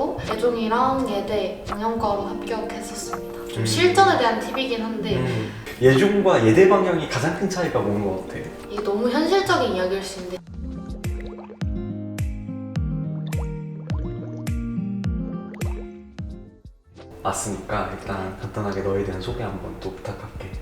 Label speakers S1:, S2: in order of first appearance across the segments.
S1: 전형적으로 예종이랑 예대 방영과로 합격했었습니다. 좀 실전에 대한 팁이긴 한데
S2: 예종과 예대 방향이 가장 큰 차이가 뭔 것 같아?
S1: 이게 너무 현실적인 이야기일 수 있는데
S2: 왔으니까 일단 간단하게 너에 대한 소개 한번 또 부탁할게.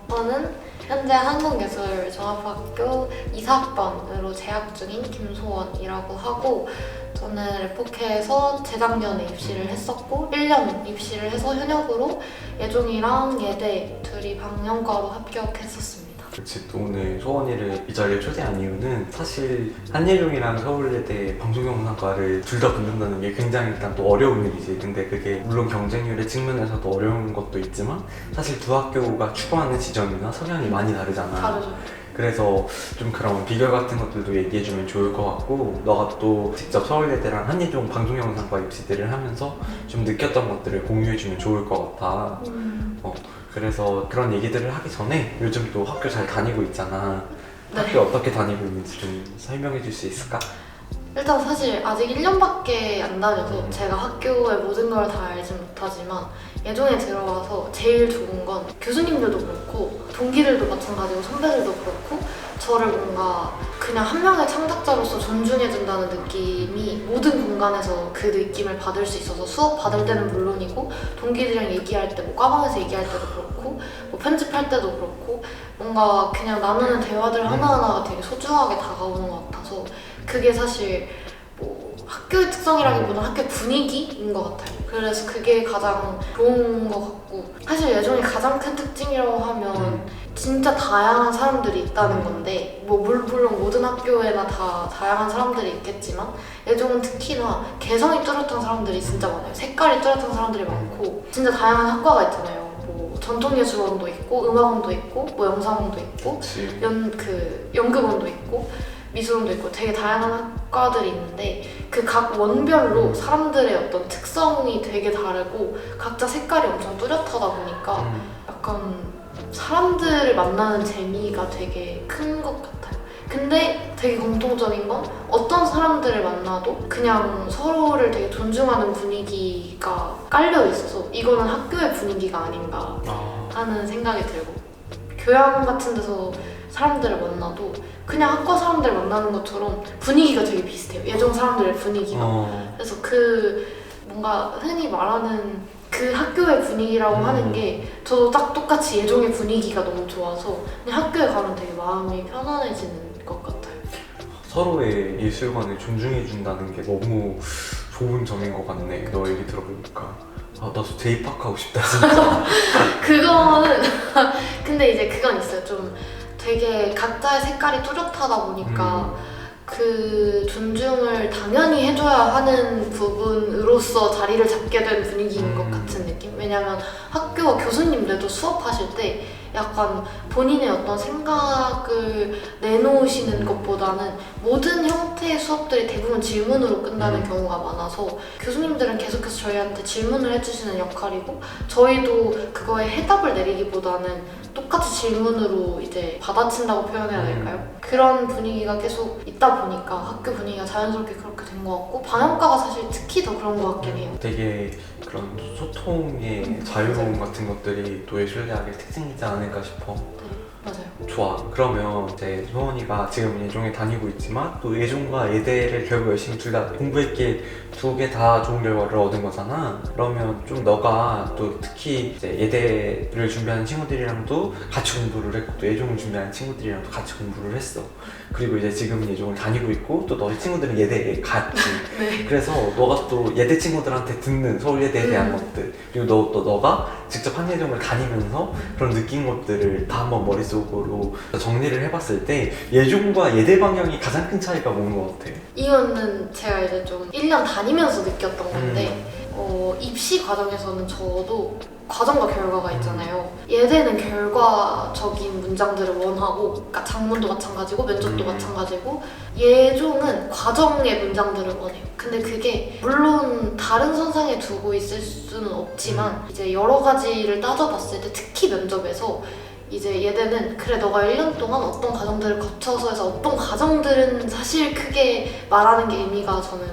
S1: 저는 현재 한국예술종합학교 2사학번으로 재학 중인 김소원이라고 하고 저는 레포케에서 재작년에 입시를 했었고 1년 입시를 해서 현역으로 예종이랑 예대 둘이 방영과로 합격했었습니다.
S2: 그치, 또 오늘 소원이를 이 자리에 초대한 이유는 사실 한예종이랑 서울예대 방송영상과를 둘 다 붙는다는 게 굉장히 일단 또 어려운 일이지. 근데 그게 물론 경쟁률의 측면에서도 어려운 것도 있지만 사실 두 학교가 추구하는 지점이나 성향이 많이 다르잖아.
S1: 다르죠.
S2: 그래서 좀 그런 비결 같은 것들도 얘기해주면 좋을 것 같고 너가 또 직접 서울예대랑 한예종 방송영상과 입시들을 하면서 좀 느꼈던 것들을 공유해주면 좋을 것 같아. 그래서 그런 얘기들을 하기 전에 요즘 또 학교 잘 다니고 있잖아.
S1: 네.
S2: 학교 어떻게 다니고 있는지 좀 설명해 줄 수 있을까?
S1: 일단 사실 아직 1년밖에 안 다녀서 제가 학교의 모든 걸 다 알진 못하지만 예종에 들어와서 제일 좋은 건 교수님들도 그렇고 동기들도 마찬가지고 선배들도 그렇고 저를 뭔가 그냥 한 명의 창작자로서 존중해준다는 느낌이 모든 공간에서 그 느낌을 받을 수 있어서 수업 받을 때는 물론이고 동기들이랑 얘기할 때 뭐 과방에서 얘기할 때도 그렇고 뭐 편집할 때도 그렇고 뭔가 그냥 나누는 대화들 하나하나가 되게 소중하게 다가오는 것 같아서 그게 사실 뭐 학교의 특성이라기보다 학교 분위기인 것 같아요. 그래서 그게 가장 좋은 것 같고 사실 예종이 가장 큰 특징이라고 하면 진짜 다양한 사람들이 있다는 건데 뭐 물론 모든 학교에나 다 다양한 사람들이 있겠지만 예종은 특히나 개성이 뚜렷한 사람들이 진짜 많아요. 색깔이 뚜렷한 사람들이 많고 진짜 다양한 학과가 있잖아요. 뭐 전통예술원도 있고 음악원도 있고 뭐 영상원도 있고 연극원도 있고 미술원도 있고 되게 다양한 학과들이 있는데 그 각 원별로 사람들의 어떤 특성이 되게 다르고 각자 색깔이 엄청 뚜렷하다 보니까 약간 사람들을 만나는 재미가 되게 큰 것 같아요. 근데 되게 공통적인 건 어떤 사람들을 만나도 그냥 서로를 되게 존중하는 분위기가 깔려 있어서 이거는 학교의 분위기가 아닌가 하는 생각이 들고 교양 같은 데서 사람들을 만나도 그냥 학과 사람들 만나는 것처럼 분위기가 되게 비슷해요. 예종 사람들의 분위기가. 그래서 그 뭔가 흔히 말하는 그 학교의 분위기라고 하는 게 저도 딱 똑같이 예종의 분위기가 너무 좋아서 그냥 학교에 가면 되게 마음이 편안해지는 것 같아요.
S2: 서로의 예술관을 존중해준다는 게 너무 좋은 점인 것 같네. 너 얘기 들어보니까. 나도 재입학하고 싶다 진짜.
S1: 그거는 근데 이제 그건 있어요. 좀 되게 각자의 색깔이 뚜렷하다 보니까 그 존중을 당연히 해줘야 하는 부분으로서 자리를 잡게 된 분위기인 것 같은 느낌? 왜냐면 학교 교수님들도 수업하실 때 약간 본인의 어떤 생각을 내놓으시는 것보다는 모든 형태의 수업들이 대부분 질문으로 끝나는 경우가 많아서 교수님들은 계속해서 저희한테 질문을 해주시는 역할이고 저희도 그거에 해답을 내리기보다는 똑같이 질문으로 이제 받아친다고 표현해야 될까요? 그런 분위기가 계속 있다 보니까 학교 분위기가 자연스럽게 그렇게 된 것 같고 방영과가 사실 특히 더 그런 것 같긴 해요.
S2: 되게 그런 소통의 자유로움 같은 것들이 또 예술대학의 특징이지 않을까 싶어.
S1: 맞아요.
S2: 좋아. 그러면 이제 소원이가 지금 예종에 다니고 있지만 또 예종과 예대를 결국 열심히 둘 다 공부했기에 두 개 다 좋은 결과를 얻은 거잖아. 그러면 좀 너가 또 특히 이제 예대를 준비하는 친구들이랑도 같이 공부를 했고 또 예종을 준비하는 친구들이랑도 같이 공부를 했어. 그리고 이제 지금 예종을 다니고 있고 또 너희 친구들은 예대에 갔지.
S1: 네.
S2: 그래서 너가 또 예대 친구들한테 듣는 서울예대에 대한 것들 그리고 너가 직접 한예종을 다니면서 그런 느낀 것들을 다 한번 머릿속으로 정리를 해봤을 때 예종과 예대 방향이 가장 큰 차이가 뭔 것 같아?
S1: 이거는 제가 이제 좀 1년 다니면서 느꼈던 건데 입시 과정에서는 저도 과정과 결과가 있잖아요. 예대는 결과적인 문장들을 원하고 그러니까 작문도 마찬가지고 면접도 마찬가지고 예종은 과정의 문장들을 원해요. 근데 그게 물론 다른 선상에 두고 있을 수는 없지만 이제 여러 가지를 따져봤을 때 특히 면접에서 이제 예대는 그래 너가 1년 동안 어떤 과정들을 거쳐서 해서 어떤 과정들은 사실 크게 말하는 게 의미가 저는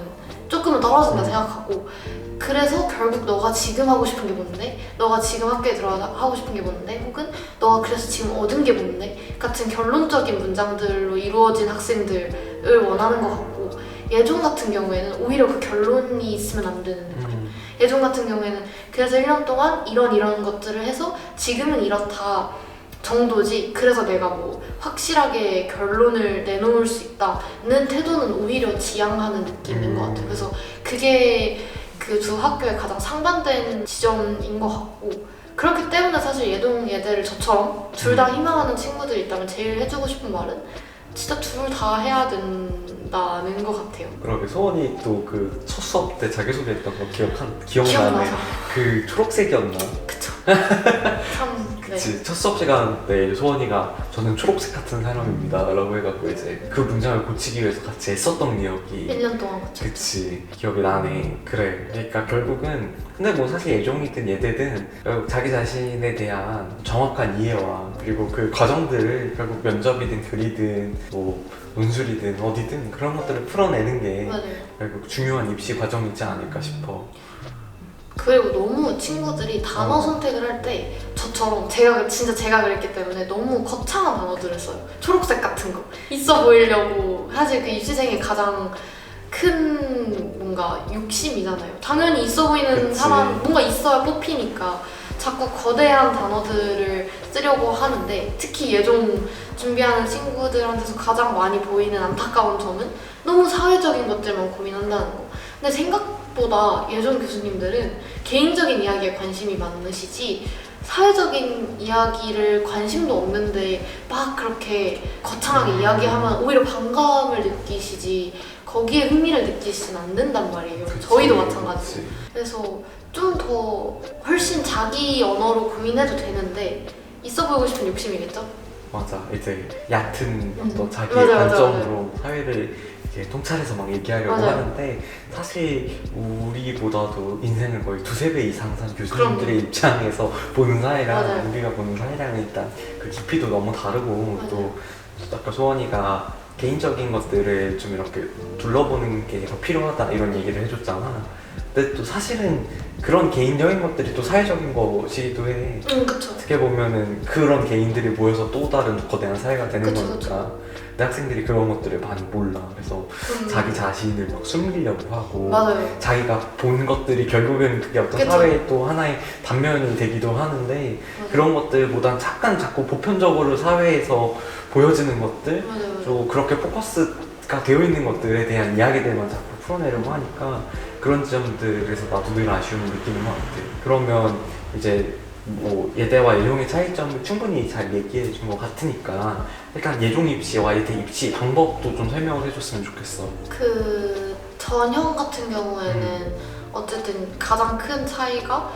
S1: 조금은 떨어진다 생각하고, 그래서 결국 너가 지금 하고 싶은 게 뭔데? 너가 지금 학교에 들어가서 하고 싶은 게 뭔데? 혹은 너가 그래서 지금 얻은 게 뭔데? 같은 결론적인 문장들로 이루어진 학생들을 원하는 것 같고, 예종 같은 경우에는 오히려 그 결론이 있으면 안 되는 것 같아요. 예종 같은 경우에는 그래서 1년 동안 이런 것들을 해서 지금은 이렇다 정도지, 그래서 내가 뭐 확실하게 결론을 내놓을 수 있다는 태도는 오히려 지향하는 느낌인 것 같아요. 그래서 그게 그 두 학교의 가장 상반된 지점인 것 같고, 그렇기 때문에 사실 예동 예대를 저처럼 둘 다 희망하는 친구들이 있다면 제일 해주고 싶은 말은 진짜 둘 다 해야 된다는 것 같아요.
S2: 그러게 소원이 또 그 첫 수업 때 자기소개했던 거 기억나네.
S1: 기억나죠?
S2: 그 초록색이었나?
S1: 그쵸. 참, 네.
S2: 그치. 첫 수업 시간 때 소원이가 저는 초록색 같은 사람입니다 라고 해갖고 이제 그 문장을 고치기 위해서 같이 애썼던 기억이
S1: 1년 동안 그쵸.
S2: 그치 기억이 나네. 그래 그러니까 결국은 근데 뭐 사실 예종이든 예대든 결국 자기 자신에 대한 정확한 이해와 그리고 그 과정들을 결국 면접이든 글이든 뭐 논술이든 어디든 그런 것들을 풀어내는 게
S1: 맞아요.
S2: 결국 중요한 입시 과정이지 않을까 싶어.
S1: 그리고 너무 친구들이 단어 선택을 할 때 저처럼 제가 그랬기 때문에 너무 거창한 단어들을 써요. 초록색 같은 거 있어 보이려고. 사실 그 입시생의 가장 큰 뭔가 욕심이잖아요. 당연히 있어 보이는
S2: 그치.
S1: 사람 뭔가 있어야 뽑히니까 자꾸 거대한 단어들을 쓰려고 하는데, 특히 예종 준비하는 친구들한테서 가장 많이 보이는 안타까운 점은 너무 사회적인 것들만 고민한다는 거. 근데 생각보다 예종 교수님들은 개인적인 이야기에 관심이 많으시지 사회적인 이야기를 관심도 없는데 막 그렇게 거창하게 이야기하면 오히려 반감을 느끼시지 거기에 흥미를 느끼시진 않는단 말이에요.
S2: 그치,
S1: 저희도 마찬가지고.
S2: 그치.
S1: 그래서 좀 더 훨씬 자기 언어로 고민해도 되는데 있어 보이고 싶은 욕심이겠죠?
S2: 맞아 이제 얕은 어떤 자기의
S1: 맞아, 맞아,
S2: 관점으로 사회를 이렇게 통찰해서 막 얘기하려고
S1: 맞아요.
S2: 하는데 사실 우리보다도 인생을 거의 두세 배 이상 산 교수님들의
S1: 그럼요.
S2: 입장에서 보는 사회랑
S1: 맞아요.
S2: 우리가 보는 사회랑은 일단 그 깊이도 너무 다르고
S1: 맞아요.
S2: 또 아까 소원이가 개인적인 것들을 좀 이렇게 둘러보는 게 더 필요하다 이런 얘기를 해줬잖아. 근데 또 사실은 그런 개인적인 것들이 또 사회적인 것이기도 해.
S1: 그쵸.
S2: 어떻게 보면은 그런 개인들이 모여서 또 다른 거대한 사회가 되는
S1: 그쵸,
S2: 거니까.
S1: 그쵸.
S2: 근데 학생들이 그런 것들을 많이 몰라. 그래서 자기 자신을 막 숨기려고 하고
S1: 맞아요.
S2: 자기가 본 것들이 결국엔 그게 어떤
S1: 그쵸.
S2: 사회의 또 하나의 단면이 되기도 하는데
S1: 맞아요.
S2: 그런 것들보단 잠깐 자꾸 보편적으로 사회에서 보여지는 것들
S1: 맞아요.
S2: 좀 그렇게 포커스가 되어 있는 것들에 대한 이야기들만 자꾸 풀어내려고 하니까 그런 지점들에서 나도 늘 아쉬움을 느끼는 것 같아. 그러면 이제 뭐 예대와 예종의 차이점을 충분히 잘 얘기해 준 것 같으니까 일단 예종 입시와 예대 입시 방법도 좀 설명을 해줬으면 좋겠어.
S1: 그 전형 같은 경우에는 어쨌든 가장 큰 차이가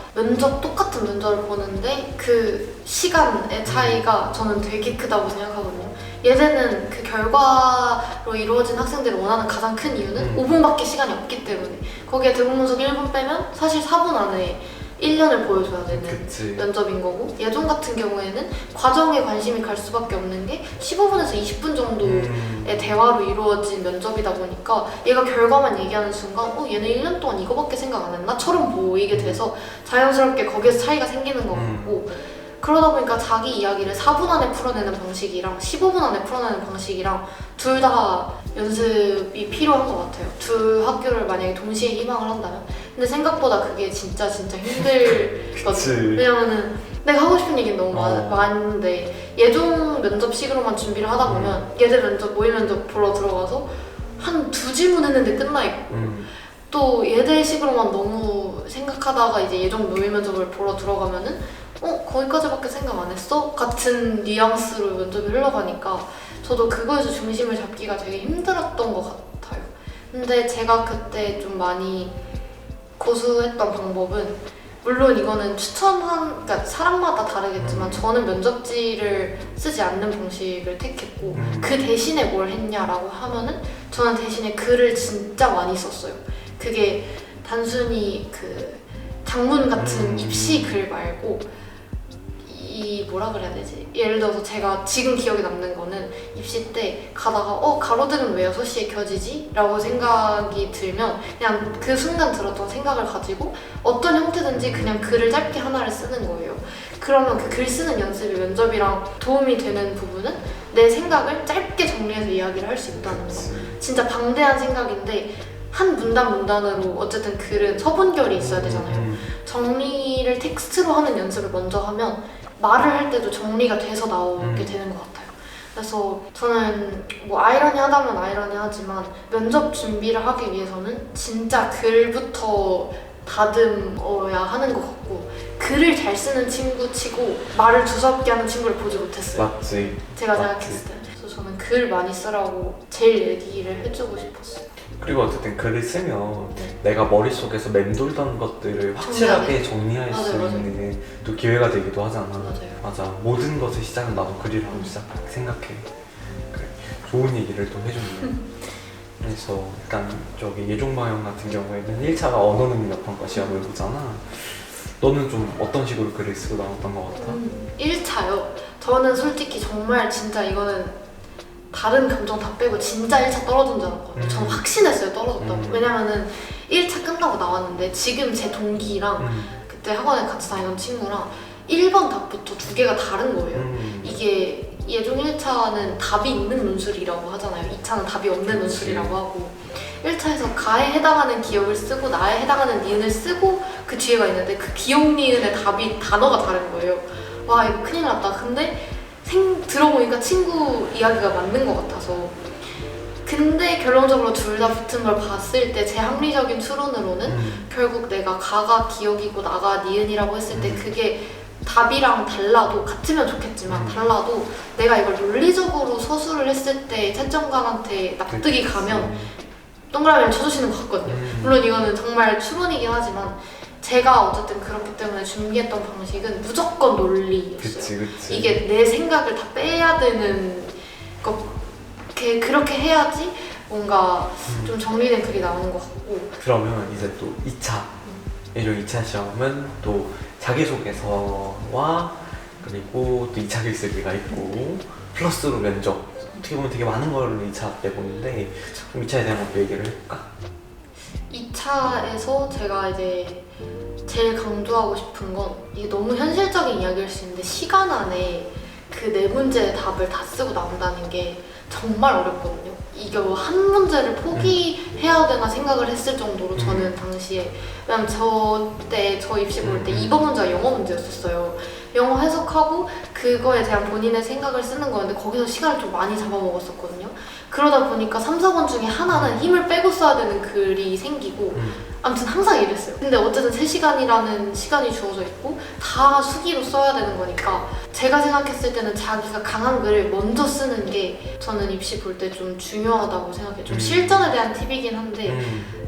S1: 똑같은 면접을 보는데 그 시간의 차이가 저는 되게 크다고 생각하거든요. 예대는 그 결과로 이루어진 학생들이 원하는 가장 큰 이유는 5분밖에 시간이 없기 때문에, 거기에 대본문석 1분 빼면 사실 4분 안에 1년을 보여줘야 되는
S2: 그치.
S1: 면접인 거고, 예종 같은 경우에는 과정에 관심이 갈 수밖에 없는 게 15분에서 20분 정도의 대화로 이루어진 면접이다 보니까 얘가 결과만 얘기하는 순간 얘는 1년 동안 이거밖에 생각 안 했나? 처럼 보이게 돼서 자연스럽게 거기에서 차이가 생기는 것 같고, 그러다 보니까 자기 이야기를 4분 안에 풀어내는 방식이랑 15분 안에 풀어내는 방식이랑 둘 다 연습이 필요한 것 같아요. 두 학교를 만약에 동시에 희망을 한다면. 근데 생각보다 그게 진짜 힘들거든요. 왜냐면은 내가 하고 싶은 얘기는 너무 많은데 예종 면접식으로만 준비를 하다 보면 예대 면접, 모의 면접 보러 들어가서 한 2질문 했는데 끝나 있고 또 예대식으로만 너무 생각하다가 이제 예종 모의 면접을 보러 들어가면은 거기까지밖에 생각 안 했어? 같은 뉘앙스로 면접이 흘러가니까 저도 그거에서 중심을 잡기가 되게 힘들었던 것 같아요. 근데 제가 그때 좀 많이 고수했던 방법은, 물론 이거는 그러니까 사람마다 다르겠지만 저는 면접지를 쓰지 않는 방식을 택했고 그 대신에 뭘 했냐라고 하면은 저는 대신에 글을 진짜 많이 썼어요. 그게 단순히 그 장문 같은 입시 글 말고 이 뭐라 그래야 되지? 예를 들어서 제가 지금 기억에 남는 거는 입시 때 가다가 가로등은 왜 6시에 켜지지? 라고 생각이 들면 그냥 그 순간 들었던 생각을 가지고 어떤 형태든지 그냥 글을 짧게 하나를 쓰는 거예요. 그러면 그 글 쓰는 연습이 면접이랑 도움이 되는 부분은 내 생각을 짧게 정리해서 이야기를 할 수 있다는 거. 진짜 방대한 생각인데 한 문단으로 어쨌든 글은 서분결이 있어야 되잖아요. 정리를 텍스트로 하는 연습을 먼저 하면 말을 할 때도 정리가 돼서 나오게 되는 것 같아요. 그래서 저는 뭐 아이러니하다면 아이러니하지만 면접 준비를 하기 위해서는 진짜 글부터 다듬어야 하는 것 같고 글을 잘 쓰는 친구 치고 말을 두섭게 하는 친구를 보지 못했어요.
S2: 맞지.
S1: 제가 생각했을 때. 그래서 저는 글 많이 쓰라고 제일 얘기를 해주고 싶었어요.
S2: 그리고 어쨌든 글을 쓰면 내가 머릿속에서 맴돌던 것들을 확실하게 정리할 수 있는 또 기회가 되기도 하잖아. 맞아. 모든 것의 시작은 나도 글이라고 생각해. 그래. 좋은 얘기를 또 해줬네. 그래서 일단 저기 예종방형 같은 경우에는 1차가 언어 능력 평가 시험을 보잖아. 너는 좀 어떤 식으로 글을 쓰고 나왔던 것 같아?
S1: 1차요? 저는 솔직히 정말 진짜 이거는 다른 감정 다 빼고 진짜 1차 떨어진 줄 알았거든요. 저는 확신했어요, 떨어졌다고. 왜냐면은 1차 끝나고 나왔는데 지금 제 동기랑 그때 학원에 같이 다니던 친구랑 1번 답부터 2개가 다른 거예요. 이게 예종 1차는 답이 있는 논술이라고 하잖아요. 2차는 답이 없는 논술이라고 하고 1차에서 가에 해당하는 기억을 쓰고 나에 해당하는 니은을 쓰고 그 뒤에가 있는데 그 기억 니은의 답이 단어가 다른 거예요. 와 이거 큰일 났다. 근데 들어보니까 친구 이야기가 맞는 것 같아서 근데 결론적으로 둘 다 붙은 걸 봤을 때 제 합리적인 추론으로는 결국 내가 가가 기억이고 나가 니은이라고 했을 때 그게 답이랑 달라도 같으면 좋겠지만 달라도 내가 이걸 논리적으로 서술을 했을 때 채점관한테 납득이 가면 동그라미를 쳐주시는 것 같거든요. 물론 이거는 정말 추론이긴 하지만 제가 어쨌든 그렇기 때문에 준비했던 방식은 무조건 논리였어요.
S2: 그치.
S1: 이게 내 생각을 다 빼야 되는 거 그렇게 해야지 뭔가 좀 정리된 글이 나오는 것 같고.
S2: 그러면 이제 또 2차 예종 2차 시험은 또 자기소개서와 그리고 또 2차 글쓰기가 있고 플러스로 면접 어떻게 보면 되게 많은 걸 2차 때 보는데 좀 2차에 대한 것도 얘기를 해볼까?
S1: 2차에서 제가 이제 제일 강조하고 싶은 건 이게 너무 현실적인 이야기일 수 있는데 시간 안에 그 4문제의 답을 다 쓰고 나온다는 게 정말 어렵거든요. 이거 한 문제를 포기해야 되나 생각을 했을 정도로 저는 당시에 왜냐면 저 입시 볼 때 2번 문제가 영어 문제였었어요. 영어 해석하고 그거에 대한 본인의 생각을 쓰는 거였는데 거기서 시간을 좀 많이 잡아먹었었거든요. 그러다 보니까 3, 4번 중에 하나는 힘을 빼고 써야 되는 글이 생기고 아무튼 항상 이랬어요. 근데 어쨌든 3시간이라는 시간이 주어져 있고 다 수기로 써야 되는 거니까 제가 생각했을 때는 자기가 강한 글을 먼저 쓰는 게 저는 입시 볼 때 좀 중요하다고 생각해요. 좀 실전에 대한 팁이긴 한데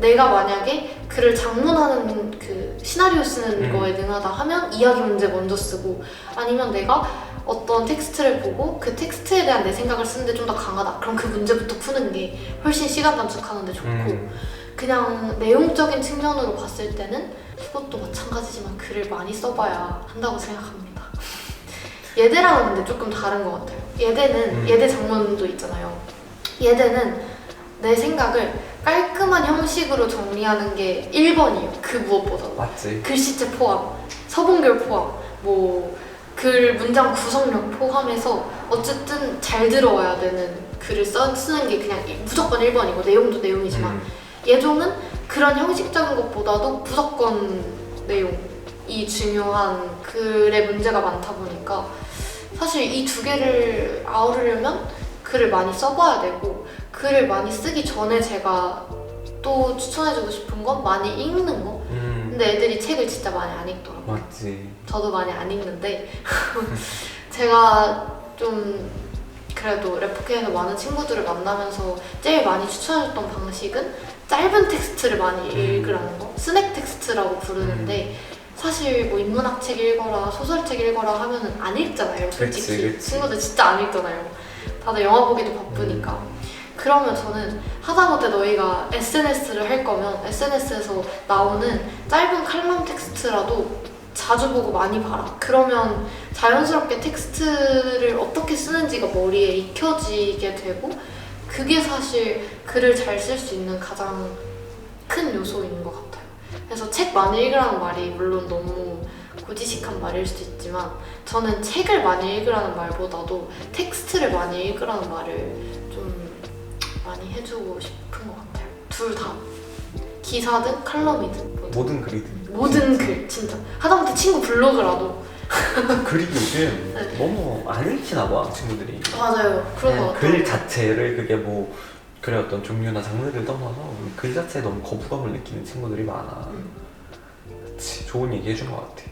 S1: 내가 만약에 글을 작문하는 그 시나리오 쓰는 거에 능하다 하면 이야기 문제 먼저 쓰고 아니면 내가 어떤 텍스트를 보고 그 텍스트에 대한 내 생각을 쓰는데 좀 더 강하다. 그럼 그 문제부터 푸는 게 훨씬 시간 단축하는데 좋고 그냥 내용적인 측면으로 봤을 때는 그것도 마찬가지지만 글을 많이 써봐야 한다고 생각합니다. 예대랑은 근데 조금 다른 것 같아요. 예대는 예대 장문도 있잖아요. 예대는 내 생각을 깔끔한 형식으로 정리하는 게 1번이에요. 그 무엇보다.
S2: 맞지.
S1: 글씨체 포함, 서분결 포함, 뭐 글 문장 구성력 포함해서 어쨌든 잘 들어와야 되는 글을 쓰는 게 그냥 무조건 1번이고 내용도 내용이지만 예종은 그런 형식적인 것보다도 무조건 내용이 중요한 글의 문제가 많다 보니까 사실 이 2개를 아우르려면 글을 많이 써봐야 되고 글을 많이 쓰기 전에 제가 또 추천해주고 싶은 건 많이 읽는 거. 근데 애들이 책을 진짜 많이 안 읽더라고요.
S2: 맞지.
S1: 저도 많이 안 읽는데 제가 좀 그래도 래프케에서 많은 친구들을 만나면서 제일 많이 추천해줬던 방식은 짧은 텍스트를 많이 읽으라는 거. 스낵 텍스트라고 부르는데 사실 뭐 인문학 책 읽어라, 소설책 읽어라 하면은 안 읽잖아요, 솔직히.
S2: 그치.
S1: 친구들 진짜 안 읽잖아요. 다들 영화 보기도 바쁘니까. 그러면 저는 하다못해 너희가 SNS를 할 거면 SNS에서 나오는 짧은 칼럼 텍스트라도 자주 보고 많이 봐라. 그러면 자연스럽게 텍스트를 어떻게 쓰는지가 머리에 익혀지게 되고 그게 사실 글을 잘 쓸 수 있는 가장 큰 요소인 것 같아요. 그래서 책 많이 읽으라는 말이 물론 너무 고지식한 말일 수도 있지만 저는 책을 많이 읽으라는 말보다도 텍스트를 많이 읽으라는 말을 좀 많이 해주고 싶은 것 같아요. 둘 다. 기사든 칼럼이든
S2: 모든 글이든
S1: 모든 글 진짜. 하다못해 친구 블로그라도.
S2: 글이 요즘
S1: 네.
S2: 너무 안 읽히나 봐 친구들이.
S1: 맞아요. 그런 것
S2: 그냥
S1: 같아요.
S2: 글 자체를 그게 뭐 글의 어떤 종류나 장르를 떠나서 글 자체에 너무 거부감을 느끼는 친구들이 많아. 그치, 좋은 얘기 해준 것 같아.